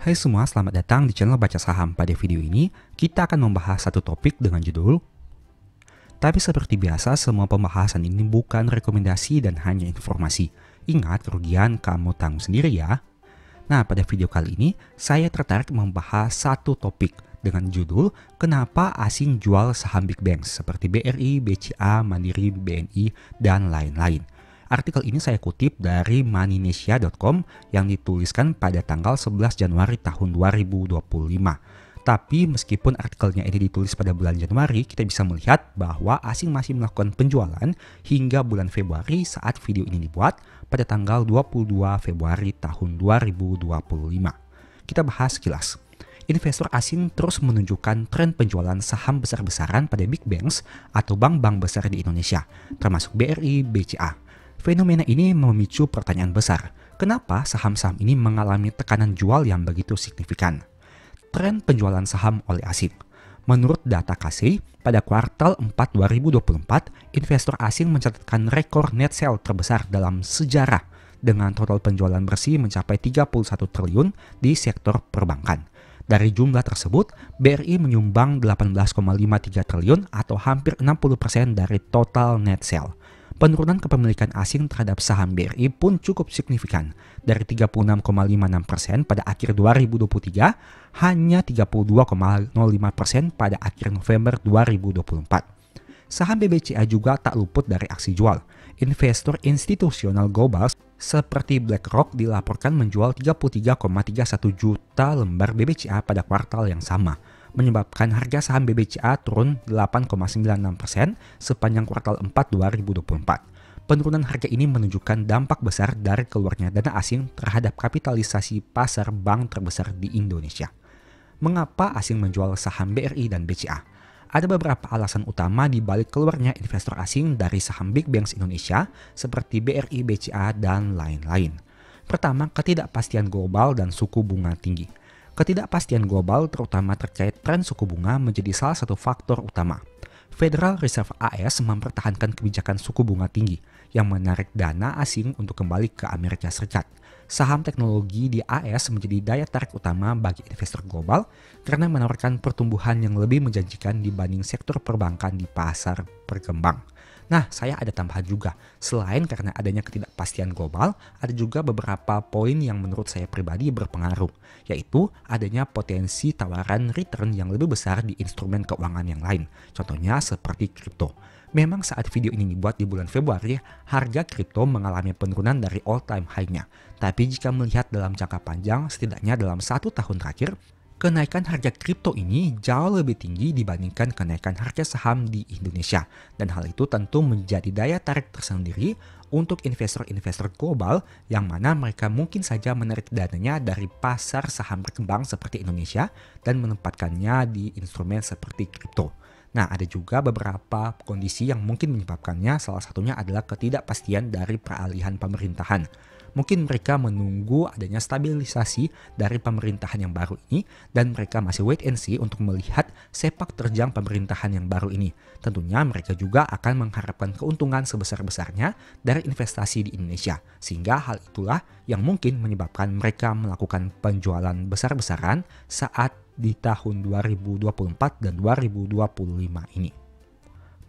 Hai semua, selamat datang di channel Baca Saham. Pada video ini, kita akan membahas satu topik dengan judul tapi seperti biasa, semua pembahasan ini bukan rekomendasi dan hanya informasi. Ingat, kerugian kamu tanggung sendiri ya. Nah, pada video kali ini, saya tertarik membahas satu topik dengan judul kenapa asing jual saham big banks seperti BRI, BCA, Mandiri, BNI, dan lain-lain. Artikel ini saya kutip dari moneynesia.com yang dituliskan pada tanggal 11 Januari tahun 2025. Tapi meskipun artikelnya ini ditulis pada bulan Januari, kita bisa melihat bahwa asing masih melakukan penjualan hingga bulan Februari saat video ini dibuat pada tanggal 22 Februari tahun 2025. Kita bahas sekilas. Investor asing terus menunjukkan tren penjualan saham besar-besaran pada big banks atau bank-bank besar di Indonesia, termasuk BRI, BCA. Fenomena ini memicu pertanyaan besar, kenapa saham-saham ini mengalami tekanan jual yang begitu signifikan? Tren penjualan saham oleh asing. Menurut data Kasei, pada kuartal 4 2024, investor asing mencatatkan rekor net sale terbesar dalam sejarah dengan total penjualan bersih mencapai 31 triliun di sektor perbankan. Dari jumlah tersebut, BRI menyumbang 18,53 triliun atau hampir 60% dari total net sale. Penurunan kepemilikan asing terhadap saham BRI pun cukup signifikan, dari 36,56% pada akhir 2023 hanya 32,05% pada akhir November 2024. Saham BBCA juga tak luput dari aksi jual. Investor institusional global seperti BlackRock dilaporkan menjual 33,31 juta lembar BBCA pada kuartal yang sama, menyebabkan harga saham BBCA turun 8,96% sepanjang kuartal 4 2024. Penurunan harga ini menunjukkan dampak besar dari keluarnya dana asing terhadap kapitalisasi pasar bank terbesar di Indonesia. Mengapa asing menjual saham BRI dan BCA? Ada beberapa alasan utama di balik keluarnya investor asing dari saham big banks Indonesia seperti BRI, BCA, dan lain-lain. Pertama, ketidakpastian global dan suku bunga tinggi. Ketidakpastian global terutama terkait tren suku bunga menjadi salah satu faktor utama. Federal Reserve AS mempertahankan kebijakan suku bunga tinggi yang menarik dana asing untuk kembali ke Amerika Serikat. Saham teknologi di AS menjadi daya tarik utama bagi investor global karena menawarkan pertumbuhan yang lebih menjanjikan dibanding sektor perbankan di pasar berkembang. Nah, saya ada tambahan juga. Selain karena adanya ketidakpastian global, ada juga beberapa poin yang menurut saya pribadi berpengaruh, yaitu adanya potensi tawaran return yang lebih besar di instrumen keuangan yang lain, contohnya seperti kripto. Memang saat video ini dibuat di bulan Februari, harga kripto mengalami penurunan dari all-time high-nya. Tapi jika melihat dalam jangka panjang, setidaknya dalam 1 tahun terakhir, kenaikan harga kripto ini jauh lebih tinggi dibandingkan kenaikan harga saham di Indonesia. Dan hal itu tentu menjadi daya tarik tersendiri untuk investor-investor global yang mana mereka mungkin saja menarik dananya dari pasar saham berkembang seperti Indonesia dan menempatkannya di instrumen seperti kripto. Nah, ada juga beberapa kondisi yang mungkin menyebabkannya, salah satunya adalah ketidakpastian dari peralihan pemerintahan. Mungkin mereka menunggu adanya stabilisasi dari pemerintahan yang baru ini dan mereka masih wait and see untuk melihat sepak terjang pemerintahan yang baru ini. Tentunya mereka juga akan mengharapkan keuntungan sebesar-besarnya dari investasi di Indonesia. Sehingga hal itulah yang mungkin menyebabkan mereka melakukan penjualan besar-besaran saat di tahun 2024 dan 2025 ini.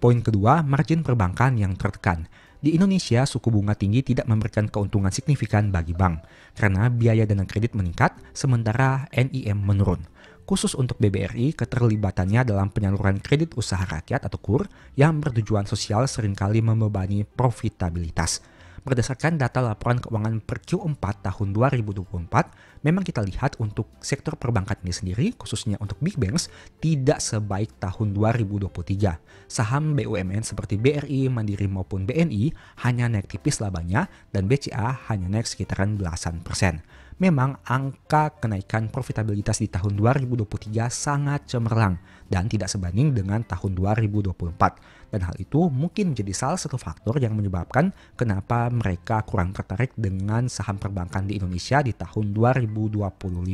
Poin kedua, margin perbankan yang tertekan. Di Indonesia, suku bunga tinggi tidak memberikan keuntungan signifikan bagi bank karena biaya dana kredit meningkat sementara NIM menurun. Khusus untuk BBRI, keterlibatannya dalam penyaluran kredit usaha rakyat atau KUR yang bertujuan sosial seringkali membebani profitabilitas. Berdasarkan data laporan keuangan per Q4 tahun 2024, memang kita lihat untuk sektor perbankan ini sendiri, khususnya untuk big banks, tidak sebaik tahun 2023. Saham BUMN seperti BRI, Mandiri maupun BNI hanya naik tipis labanya dan BCA hanya naik sekitaran belasan persen. Memang angka kenaikan profitabilitas di tahun 2023 sangat cemerlang dan tidak sebanding dengan tahun 2024. Dan hal itu mungkin menjadi salah satu faktor yang menyebabkan kenapa mereka kurang tertarik dengan saham perbankan di Indonesia di tahun 2025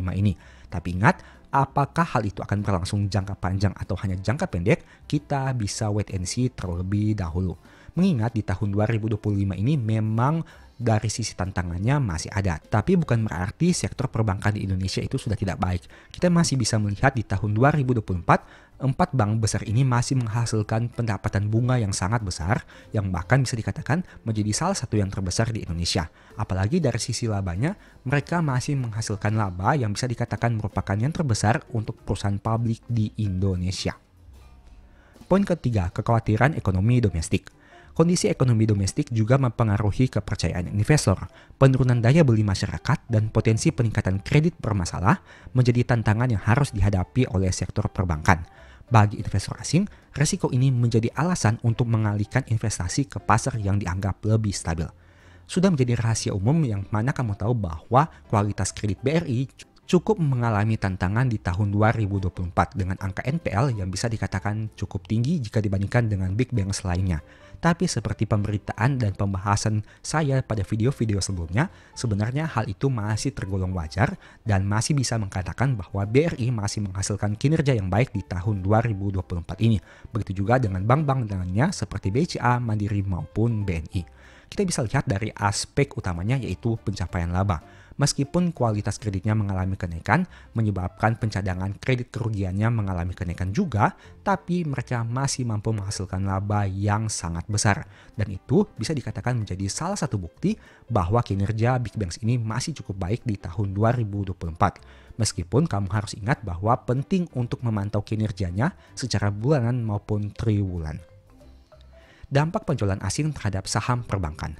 ini. Tapi ingat, apakah hal itu akan berlangsung jangka panjang atau hanya jangka pendek, kita bisa wait and see terlebih dahulu. Mengingat di tahun 2025 ini memang dari sisi tantangannya masih ada. Tapi bukan berarti sektor perbankan di Indonesia itu sudah tidak baik. Kita masih bisa melihat di tahun 2024, 4 bank besar ini masih menghasilkan pendapatan bunga yang sangat besar, yang bahkan bisa dikatakan menjadi salah satu yang terbesar di Indonesia. Apalagi dari sisi labanya, mereka masih menghasilkan laba yang bisa dikatakan merupakan yang terbesar untuk perusahaan publik di Indonesia. Poin ketiga, kekhawatiran ekonomi domestik. Kondisi ekonomi domestik juga mempengaruhi kepercayaan investor. Penurunan daya beli masyarakat dan potensi peningkatan kredit bermasalah menjadi tantangan yang harus dihadapi oleh sektor perbankan. Bagi investor asing, resiko ini menjadi alasan untuk mengalihkan investasi ke pasar yang dianggap lebih stabil. Sudah menjadi rahasia umum yang mana kamu tahu bahwa kualitas kredit BRI cukup mengalami tantangan di tahun 2024 dengan angka NPL yang bisa dikatakan cukup tinggi jika dibandingkan dengan big banks lainnya. Tapi seperti pemberitaan dan pembahasan saya pada video-video sebelumnya, sebenarnya hal itu masih tergolong wajar dan masih bisa mengatakan bahwa BRI masih menghasilkan kinerja yang baik di tahun 2024 ini. Begitu juga dengan bank-bank lainnya seperti BCA, Mandiri maupun BNI. Kita bisa lihat dari aspek utamanya yaitu pencapaian laba. Meskipun kualitas kreditnya mengalami kenaikan, menyebabkan pencadangan kredit kerugiannya mengalami kenaikan juga, tapi mereka masih mampu menghasilkan laba yang sangat besar. Dan itu bisa dikatakan menjadi salah satu bukti bahwa kinerja big banks ini masih cukup baik di tahun 2024. Meskipun kamu harus ingat bahwa penting untuk memantau kinerjanya secara bulanan maupun triwulan. Dampak penjualan asing terhadap saham perbankan.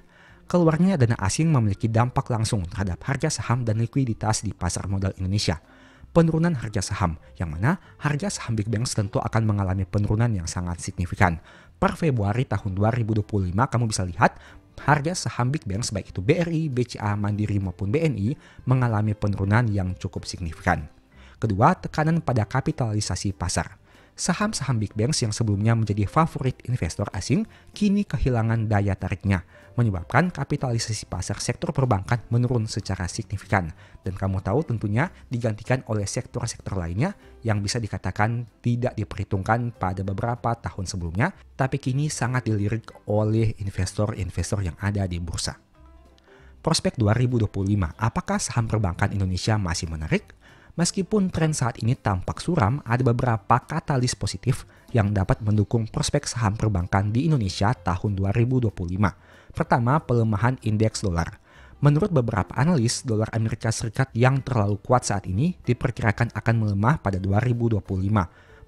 Keluarnya dana asing memiliki dampak langsung terhadap harga saham dan likuiditas di pasar modal Indonesia. Penurunan harga saham, yang mana harga saham big banks tentu akan mengalami penurunan yang sangat signifikan. Per Februari tahun 2025 kamu bisa lihat harga saham big banks baik itu BRI, BCA, Mandiri maupun BNI mengalami penurunan yang cukup signifikan. Kedua, tekanan pada kapitalisasi pasar. Saham-saham big banks yang sebelumnya menjadi favorit investor asing kini kehilangan daya tariknya, menyebabkan kapitalisasi pasar sektor perbankan menurun secara signifikan. Dan kamu tahu tentunya digantikan oleh sektor-sektor lainnya yang bisa dikatakan tidak diperhitungkan pada beberapa tahun sebelumnya, tapi kini sangat dilirik oleh investor-investor yang ada di bursa. Prospek 2025, apakah saham perbankan Indonesia masih menarik? Meskipun tren saat ini tampak suram, ada beberapa katalis positif yang dapat mendukung prospek saham perbankan di Indonesia tahun 2025. Pertama, pelemahan indeks dolar. Menurut beberapa analis, dolar Amerika Serikat yang terlalu kuat saat ini diperkirakan akan melemah pada 2025.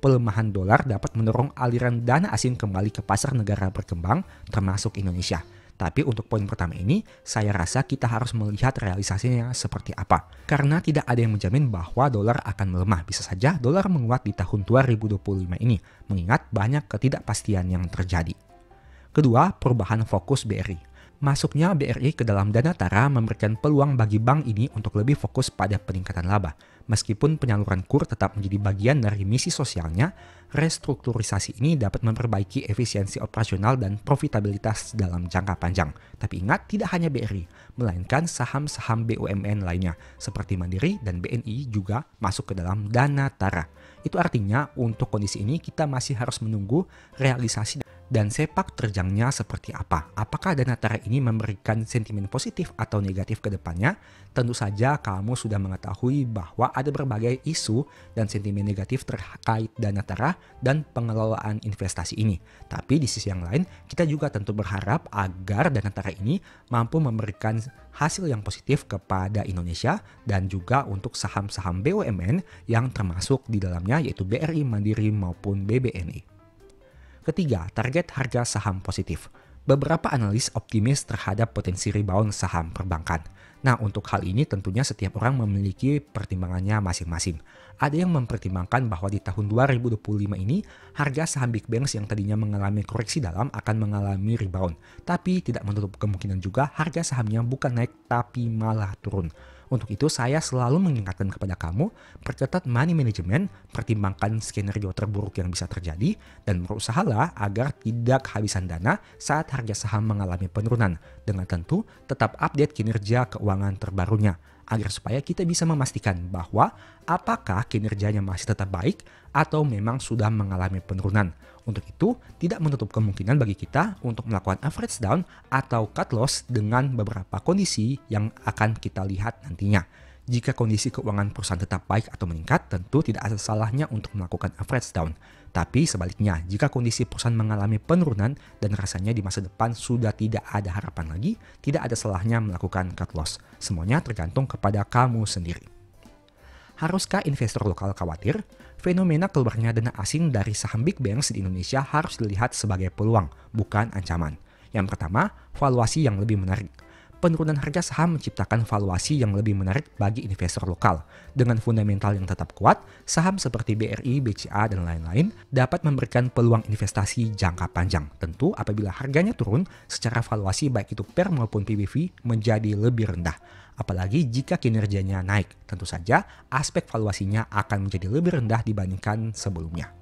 Pelemahan dolar dapat mendorong aliran dana asing kembali ke pasar negara berkembang, termasuk Indonesia. Tapi untuk poin pertama ini, saya rasa kita harus melihat realisasinya seperti apa. Karena tidak ada yang menjamin bahwa dolar akan melemah. Bisa saja dolar menguat di tahun 2025 ini, mengingat banyak ketidakpastian yang terjadi. Kedua, perubahan fokus BRI. Masuknya BRI ke dalam Danatara memberikan peluang bagi bank ini untuk lebih fokus pada peningkatan laba. Meskipun penyaluran KUR tetap menjadi bagian dari misi sosialnya, restrukturisasi ini dapat memperbaiki efisiensi operasional dan profitabilitas dalam jangka panjang. Tapi ingat, tidak hanya BRI, melainkan saham-saham BUMN lainnya seperti Mandiri dan BNI juga masuk ke dalam Danatara. Itu artinya untuk kondisi ini kita masih harus menunggu realisasi dan sepak terjangnya seperti apa. Apakah Danatara ini memberikan sentimen positif atau negatif ke depannya? Tentu saja kamu sudah mengetahui bahwa ada berbagai isu dan sentimen negatif terkait Danatara dan pengelolaan investasi ini. Tapi di sisi yang lain, kita juga tentu berharap agar Danatara ini mampu memberikan hasil yang positif kepada Indonesia dan juga untuk saham-saham BUMN yang termasuk di dalamnya yaitu BRI, Mandiri maupun BBNI. Ketiga, target harga saham positif. Beberapa analis optimis terhadap potensi rebound saham perbankan. Nah, untuk hal ini tentunya setiap orang memiliki pertimbangannya masing-masing. Ada yang mempertimbangkan bahwa di tahun 2025 ini, harga saham big banks yang tadinya mengalami koreksi dalam akan mengalami rebound. Tapi tidak menutup kemungkinan juga harga sahamnya bukan naik tapi malah turun. Untuk itu saya selalu mengingatkan kepada kamu, perketat money management, pertimbangkan skenario terburuk yang bisa terjadi, dan berusahalah agar tidak kehabisan dana saat harga saham mengalami penurunan, dengan tentu tetap update kinerja keuangan terbarunya, agar supaya kita bisa memastikan bahwa apakah kinerjanya masih tetap baik atau memang sudah mengalami penurunan. Untuk itu, tidak menutup kemungkinan bagi kita untuk melakukan average down atau cut loss dengan beberapa kondisi yang akan kita lihat nantinya. Jika kondisi keuangan perusahaan tetap baik atau meningkat, tentu tidak ada salahnya untuk melakukan average down. Tapi sebaliknya, jika kondisi perusahaan mengalami penurunan dan rasanya di masa depan sudah tidak ada harapan lagi, tidak ada salahnya melakukan cut loss. Semuanya tergantung kepada kamu sendiri. Haruskah investor lokal khawatir? Fenomena keluarnya dana asing dari saham big banks di Indonesia harus dilihat sebagai peluang, bukan ancaman. Yang pertama, valuasi yang lebih menarik. Penurunan harga saham menciptakan valuasi yang lebih menarik bagi investor lokal. Dengan fundamental yang tetap kuat, saham seperti BRI, BCA, dan lain-lain dapat memberikan peluang investasi jangka panjang. Tentu apabila harganya turun, secara valuasi baik itu PER maupun PBV menjadi lebih rendah. Apalagi jika kinerjanya naik, tentu saja aspek valuasinya akan menjadi lebih rendah dibandingkan sebelumnya.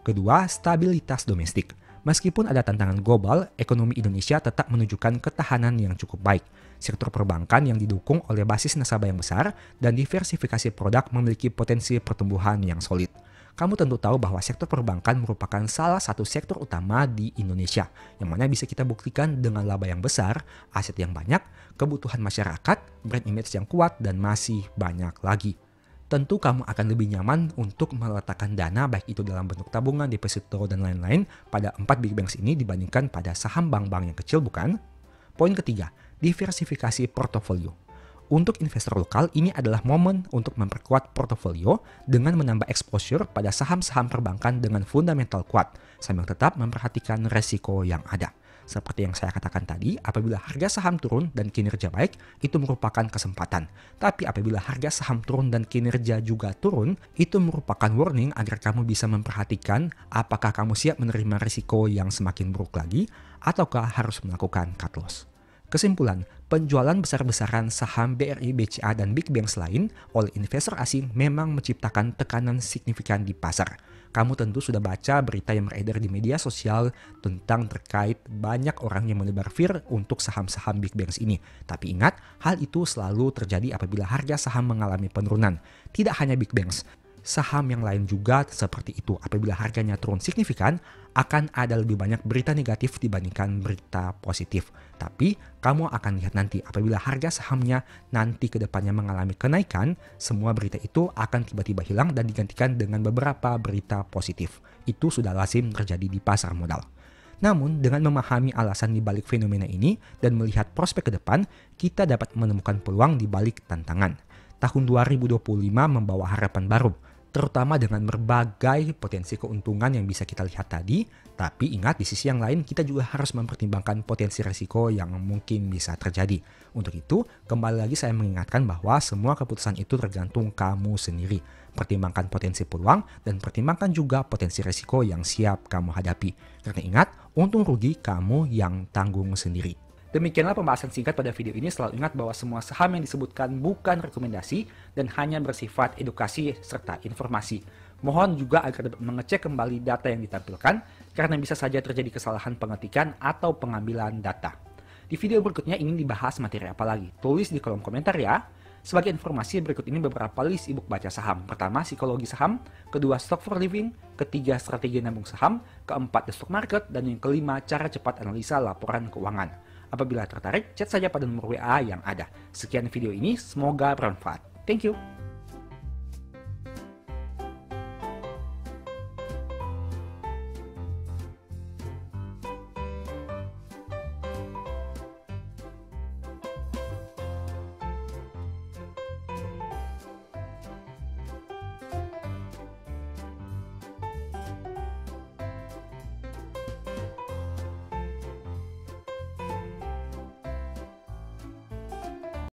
Kedua, stabilitas domestik. Meskipun ada tantangan global, ekonomi Indonesia tetap menunjukkan ketahanan yang cukup baik. Sektor perbankan yang didukung oleh basis nasabah yang besar dan diversifikasi produk memiliki potensi pertumbuhan yang solid. Kamu tentu tahu bahwa sektor perbankan merupakan salah satu sektor utama di Indonesia, yang mana bisa kita buktikan dengan laba yang besar, aset yang banyak, kebutuhan masyarakat, brand image yang kuat, dan masih banyak lagi. Tentu kamu akan lebih nyaman untuk meletakkan dana baik itu dalam bentuk tabungan, deposito, dan lain-lain pada 4 big banks ini dibandingkan pada saham bank-bank yang kecil, bukan? Poin ketiga, diversifikasi portofolio. Untuk investor lokal, ini adalah momen untuk memperkuat portofolio dengan menambah exposure pada saham-saham perbankan dengan fundamental kuat, sambil tetap memperhatikan resiko yang ada. Seperti yang saya katakan tadi, apabila harga saham turun dan kinerja baik, itu merupakan kesempatan. Tapi apabila harga saham turun dan kinerja juga turun, itu merupakan warning agar kamu bisa memperhatikan apakah kamu siap menerima risiko yang semakin buruk lagi, ataukah harus melakukan cut loss. Kesimpulan, penjualan besar-besaran saham BRI, BCA, dan big banks lain oleh investor asing memang menciptakan tekanan signifikan di pasar. Kamu tentu sudah baca berita yang beredar di media sosial tentang terkait banyak orang yang menebar fear untuk saham-saham big banks ini. Tapi ingat, hal itu selalu terjadi apabila harga saham mengalami penurunan. Tidak hanya big banks, saham yang lain juga seperti itu. Apabila harganya turun signifikan, akan ada lebih banyak berita negatif dibandingkan berita positif. Tapi kamu akan lihat nanti apabila harga sahamnya nanti ke depannya mengalami kenaikan, semua berita itu akan tiba-tiba hilang dan digantikan dengan beberapa berita positif. Itu sudah lazim terjadi di pasar modal. Namun, dengan memahami alasan di balik fenomena ini dan melihat prospek ke depan, kita dapat menemukan peluang di balik tantangan. Tahun 2025 membawa harapan baru, terutama dengan berbagai potensi keuntungan yang bisa kita lihat tadi, tapi ingat di sisi yang lain kita juga harus mempertimbangkan potensi risiko yang mungkin bisa terjadi. Untuk itu, kembali lagi saya mengingatkan bahwa semua keputusan itu tergantung kamu sendiri. Pertimbangkan potensi peluang dan pertimbangkan juga potensi risiko yang siap kamu hadapi. Karena ingat, untung rugi kamu yang tanggung sendiri. Demikianlah pembahasan singkat pada video ini. Selalu ingat bahwa semua saham yang disebutkan bukan rekomendasi dan hanya bersifat edukasi serta informasi. Mohon juga agar dapat mengecek kembali data yang ditampilkan karena bisa saja terjadi kesalahan pengetikan atau pengambilan data. Di video berikutnya ingin dibahas materi apa lagi? Tulis di kolom komentar ya. Sebagai informasi, berikut ini beberapa list ebook baca saham. Pertama, psikologi saham. Kedua, stock for living. Ketiga, strategi nabung saham. Keempat, the stock market. Dan yang kelima, cara cepat analisa laporan keuangan. Apabila tertarik, chat saja pada nomor WA yang ada. Sekian video ini, semoga bermanfaat. Thank you.